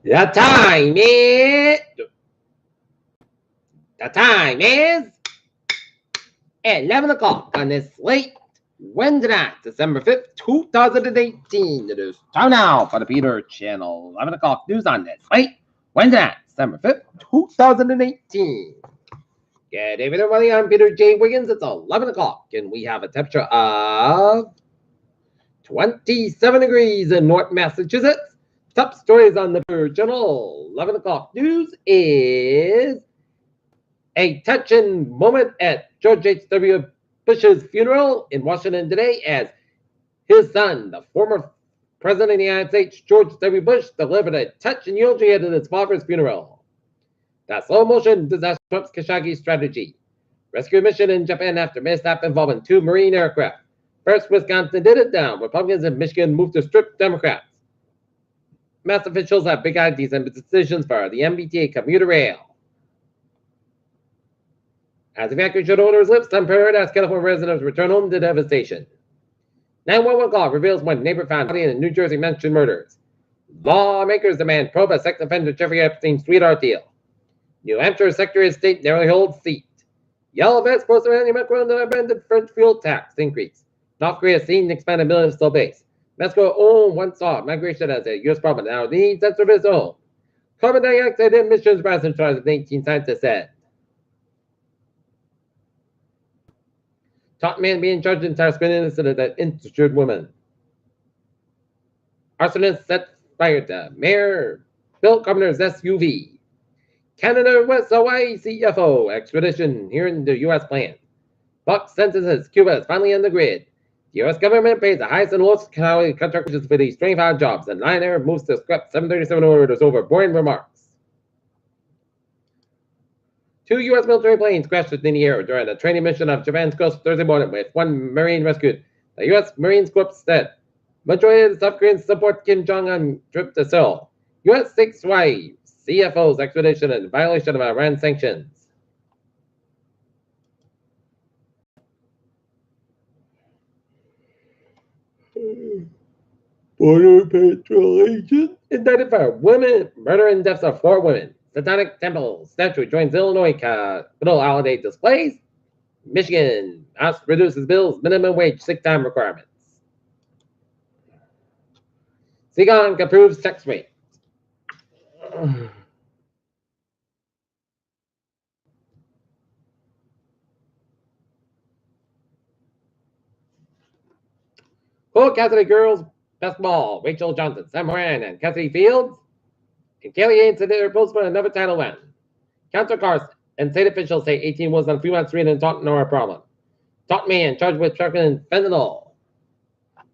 The time is the time is 11 o'clock on this late Wednesday night, December 5th, 2018. It is time now for the Peter Channel. 11 o'clock news on this late Wednesday night, December 5th, 2018. Good evening, everybody. I'm Peter J. Wiggins. It's 11 o'clock, and we have a temperature of 27 degrees in North Massachusetts. Top stories on the Peter Channel. 11 o'clock news is a touching moment at George H.W. Bush's funeral in Washington today as his son, the former President of the United States, George W. Bush, delivered a touching eulogy at his father's funeral. The slow motion disaster Trump's Khashoggi strategy. Rescue mission in Japan after mishap involving 2 Marine aircraft. First, Wisconsin did it down. Republicans in Michigan moved to strip Democrats. Mass officials have big ideas and decisions for the MBTA commuter rail. As evacuation orders lift, some Paradise, California residents return home to devastation. 911 call reveals one neighbor found body in the New Jersey mansion murders. Lawmakers demand probe a sex offender Jeffrey Epstein's sweetheart deal. New Hampshire Secretary of State narrowly holds seat. Yellow vest poster anti-Macron and abandoned French fuel tax increase. North Korea seen expanded military base. Mexico once saw migration as a U.S. problem. Now needs that service home. Carbon dioxide emissions rise in charge of 18 scientists said. Top man being charged in Tarspin incident that injured woman. Arsonist set fire to Mayor Bill Governor's SUV. Canada West Hawaii CFO extradition here in the U.S. plan. Buck sentences Cuba is finally on the grid. The U.S. government pays the highest and lowest contractors for these 25 jobs, and Lion Air moves to scrap 737 orders over boring remarks. 2 U.S. military planes crashed in the air during a training mission off Japan's coast Thursday morning, with 1 Marine rescued. The U.S. Marines Corps said majority of the South Koreans support Kim Jong-un trip to Seoul. U.S. 6 Hawaii CFO's expedition in violation of Iran sanctions. Border Patrol agent indicted for women murder and deaths of 4 women. Satanic Temple statue joins Illinois Capitol holiday displays. Michigan House reduces bill's minimum wage sick time requirements. Seagon approves tax rate. Cole Cassidy girls basketball. Rachel Johnson, Sam Moran, and Cassidy Fields. And Kelly Yates and their postponed another title win. Countercards and state officials say 18 was on Fremont Street in Taunton are a problem. Taunton man charged with trucking and fentanyl.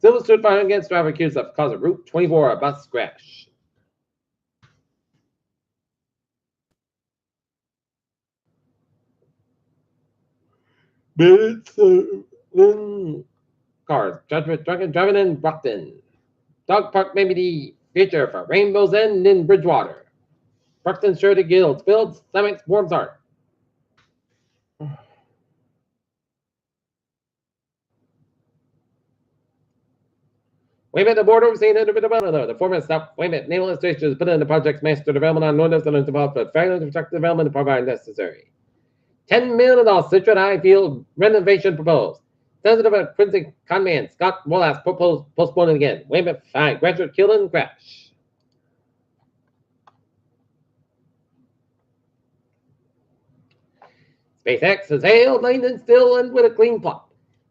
Civil suit filed against driver accused of causing Route 24 bus crash. Cars driving in Brockton. Dog Park may be the future for Rainbow's End in Bridgewater. Brockton Surety Guilds builds stomachs warms heart. Wayment, the board overseeing the development. The former South Wayment Naval Administration has put in the project's master development on Northern and developed a fair infrastructure development to provide necessary. $10 million Citrus High Field renovation proposed. Sensitive of Quincy conman Scott Wallace proposed postponing again. Wayment 5 graduate killed in crash. SpaceX has hailed Langdon still and with a clean plot.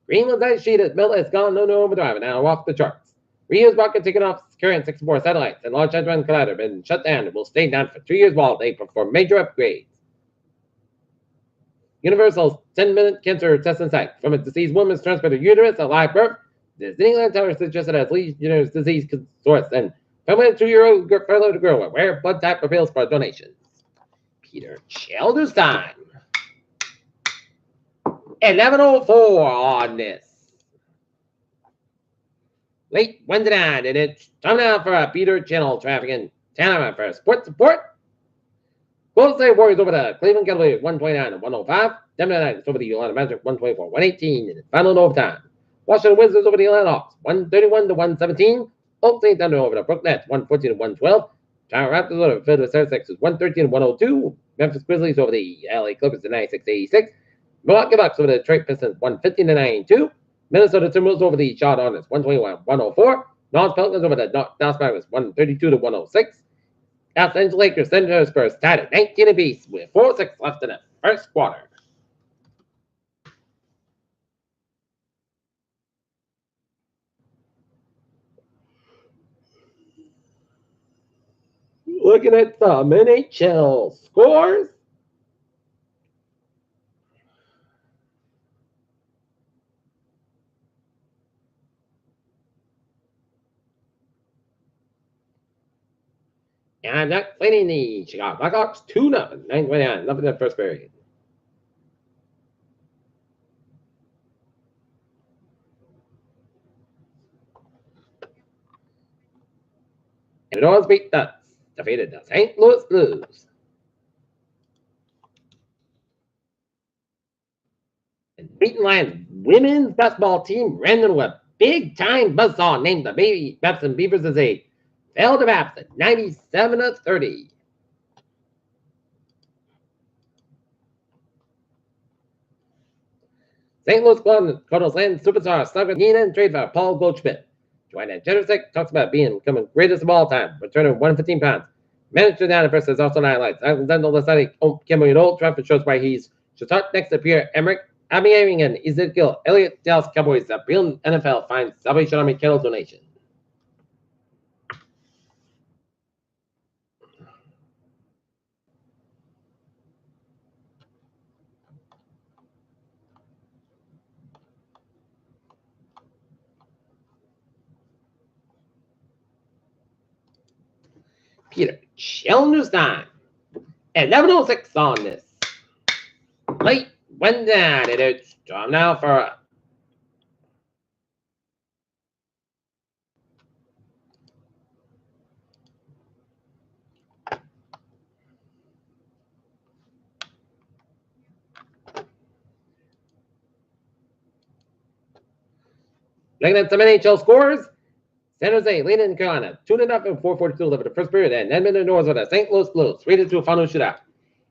Greenland's ice sheet has built has gone no overdrive and now off the charts. Rio's rocket taken off current 64 satellites and Large Hadron Collider have been shut down and will stay down for 2 years while they perform major upgrades. Universal's 10-minute cancer testing site from a deceased woman's transmitted uterus, a live birth. The Disneyland Tower suggested as Legionnaire's disease source and permanent 2-year-old fellow to grow a rare blood type appeals for donations. Peter Childers time. 11:04 on this late Wednesday night, and it's time now for a Peter Channel traffic and time for sports support. Golden State Warriors over the Cleveland Cavaliers 129 and 105. Denver Nuggets over the Atlanta Magic 124 118 in the final overtime. Washington Wizards over the Atlanta Hawks 131 to 117. Oakland Thunder over the Brooklyn Nets 114 to 112. Toronto Raptors over the Philadelphia 76ers 113-102. Memphis Grizzlies over the LA Clippers 96-86. Milwaukee Bucks over the Detroit Pistons 115-92. Minnesota Timberwolves over the Charlotte Hornets 121-104. New Orleans Pelicans over the Dallas Mavericks 132-106. Los Angeles Lakers San Antonio Spurs tied at 19 apiece with 4-6 left in the first quarter. Looking at some NHL scores. And Ducks leading the Chicago Blackhawks 2-0. 9:29, nothing in the first period. And the Orioles beat Ducks. Defeated the St. Louis Blues. And Beaten Lions women's basketball team ran into a big-time buzzsaw named the Baby Babson Beavers as they fell to Babson 97-30. St. Louis Cardinals land superstar Slugger Heenan trade for Paul Goldschmidt. Joanna Jędrzejczyk talks about becoming greatest of all time, returning 115 pounds. Managed to down versus also 9 lights. Alexander Lasani Kimberly Old Trafford shows why he's should start next to Pierre Emerick, Abby Ewing, and Ezekiel Elliott. Dallas Cowboys appeal NFL finds Salvation Army kettle donation. Peter Challenger's time. 11:06 on this late Wednesday night. It's time now for looking at some NHL scores. San Jose leading in Carolina 2-0 and 4:42 left in the first period, and Edmonton Oilers with the St. Louis Blues 3-2 final shootout.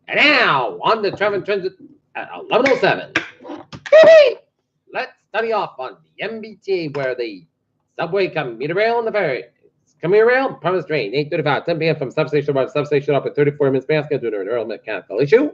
And now on the Trevor Transit at 11:07. Let's study off on the MBTA where the subway commuter rail and the ferry commuter rail promised train 8:35 10 p.m. from substation to substation up at 34 minutes basket due to an early mechanical issue.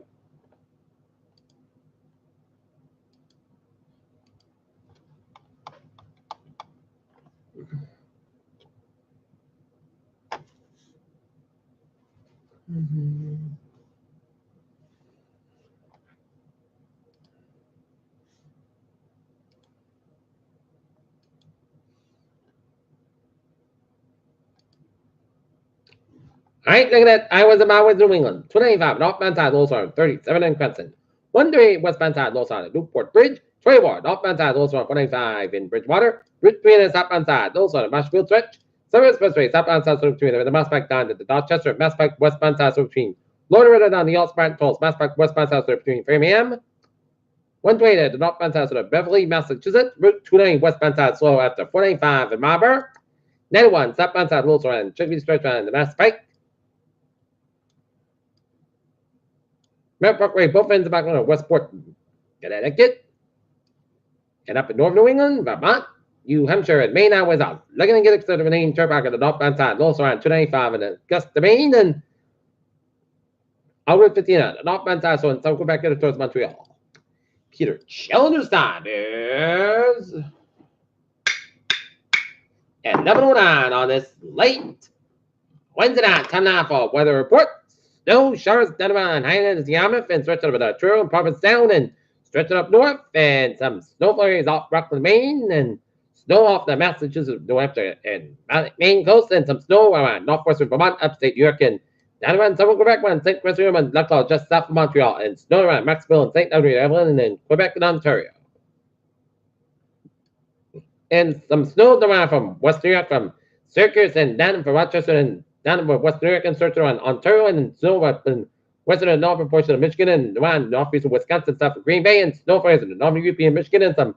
All right, look at that. Iowa's about with New England. 295 northbound side, Lowell Side, 37 in Clemson. 138 westbound side, Lowell Side, Newport Bridge. 24 northbound side, Lowell Side, 195 in Bridgewater. Route 3 and southbound side, Lowell Side, Marshfield Stretch. Service Expressway, southbound side, between the Mass Pike down to the Dorchester, Mass Pike westbound side, between Florida down the Alt Sprint Tolls, Mass Pike westbound side, between Framingham. 120 the northbound side, of Beverly, Massachusetts. Route 290 westbound side, slow after 495 in Marlborough. 91 southbound side, Lowell Side, and Chicopee Stretch on the Mass Pike. Mount Parkway, both ends of back on Westport, Connecticut. And up in North New England, Vermont, New Hampshire, and Maine, I was out. Looking to get extended of an Turnpike at the northbound side, also around 295 in Augusta, Maine, and Route 15 on the northbound side, so in South Quebec, towards Montreal. Peter Challenger's time is at 11:09 on this late Wednesday night. Time now for weather report. Snow showers down around Highlands, Yarmouth, and stretching up the Truro and Provincetown, and stretching up north, and some snow flurries off Rockland, Maine, and snow off the Massachusetts, New Hampshire, and Maine coast, and some snow around northwestern Vermont, upstate New York, and down around southern Quebec, around St. Christopher and Laclau, just south of Montreal, and snow around Maxville and St. Andrew, Evelyn, and Quebec and Ontario. And some snow around from West New York, from Syracuse, and down from Rochester, and down from West New York, and search around Ontario, and snow up in western and northern portion of Michigan, and around northeastern Wisconsin, south of Green Bay, and snow flurries in the northern UP and Michigan, and some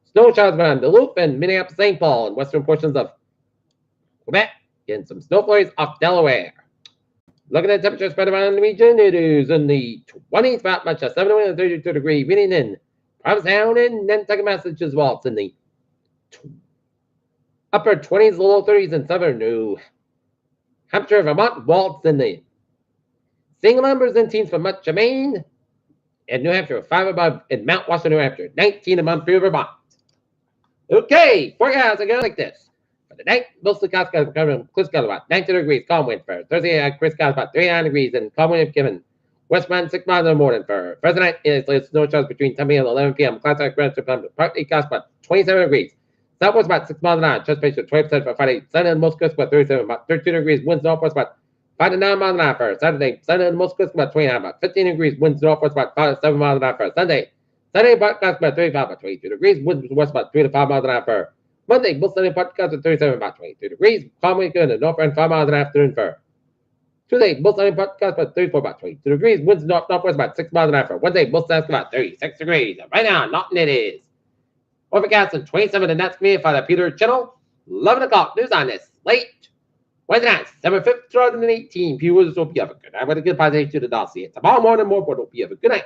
snow showers around Duluth and Minneapolis, St. Paul, and western portions of Quebec, and some snow flurries off Delaware. Looking at temperature spread around the region, it is in the 20s, about much a 71 and 32 degree, winning in Provincetown and Nantucket, Massachusetts, while it's in the upper 20s, low 30s in southern New Hampshire, Vermont, while it's in the single numbers and teens for much of Maine and New Hampshire, 5 above in Mount Washington, New Hampshire, 19 above for Vermont. Okay, forecast again like this. For the night, mostly clouds covering clear skies about 90 degrees, calm wind for Thursday, clear skies about 39 degrees, and calm wind given westbound 6 miles in the morning for Thursday night. It's snow showers between 10 p.m. and 11 p.m. Clouds are partly clouds about 27 degrees. Southwest about 6 miles an hour. Transportation 20% for Friday. Sunday and most coast about 37, about 32 degrees. Winds northwest about 5 to 9 miles an hour for Saturday. Sunday and most coast about 29, about 15 degrees. Winds northwest about 5 to 7 miles an hour for Sunday. Sunday podcast about 35, about 22 degrees. Winds west about 3 to 5 miles an hour for Monday. Both Sunday podcast at 37, about 22 degrees. Calm wind in the north end 5 miles an afternoon for Tuesday. Both Sunday podcast about 34, about 22 degrees. Winds northwest about 6 miles an hour for Wednesday. Both Sunday about 36 degrees. Right now, Norton it is overcast and 27, and that's me for the Peter Channel. 11 o'clock news on this late Wednesday night, December 5th, 2018. Viewers, hope you have a good night with a good positive to the dossier. Tomorrow morning, more, but hope you have a good night.